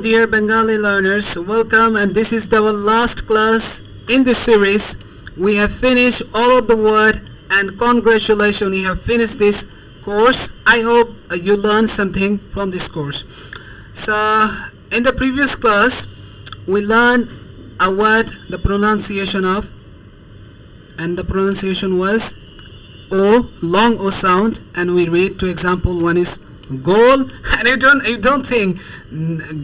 Dear Bengali learners, welcome, and this is our last class in this series. We have finished all of the word, and congratulations, you have finished this course. I hope you learned something from this course. So in the previous class we learned a word, the pronunciation of, and the pronunciation was O, long O sound, and we read two example. One is goal, and you don't think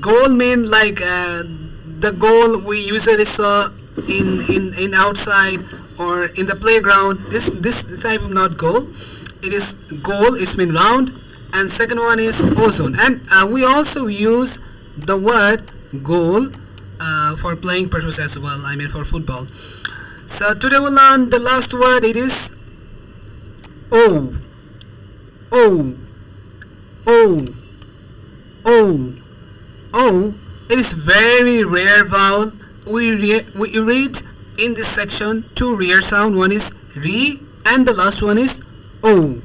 goal mean like the goal we usually saw in outside or in the playground. This type of not goal. It is goal. It's mean round, and second one is ozone. And we also use the word goal for playing purpose as well. I mean for football. So today we'll learn the last word. It is O. O. O. O. O. It is very rare vowel. We read in this section two rare sound. One is re and the last one is O.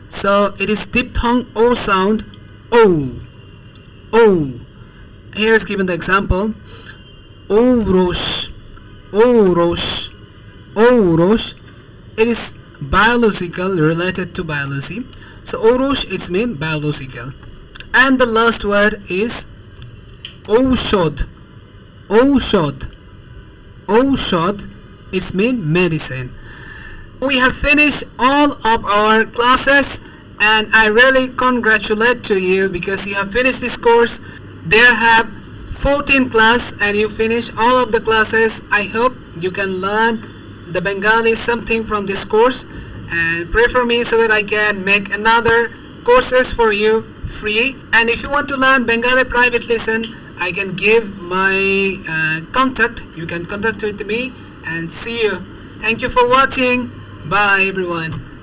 So it is diphthong O sound. O. O. Here is given the example. O rosh. O rosh. O rosh. It is biological, related to biology. So orosh, it's mean biological. And the last word is oshod. Oshod. Oshod, it's mean medicine. We have finished all of our classes, and I really congratulate to you because you have finished this course. There have 14 class and you finish all of the classes. I hope you can learn the Bengali something from this course, and pray for me so that I can make another courses for you free. And if you want to learn Bengali private lesson, I can give my contact. You can contact with me, and see you. Thank you for watching. Bye everyone.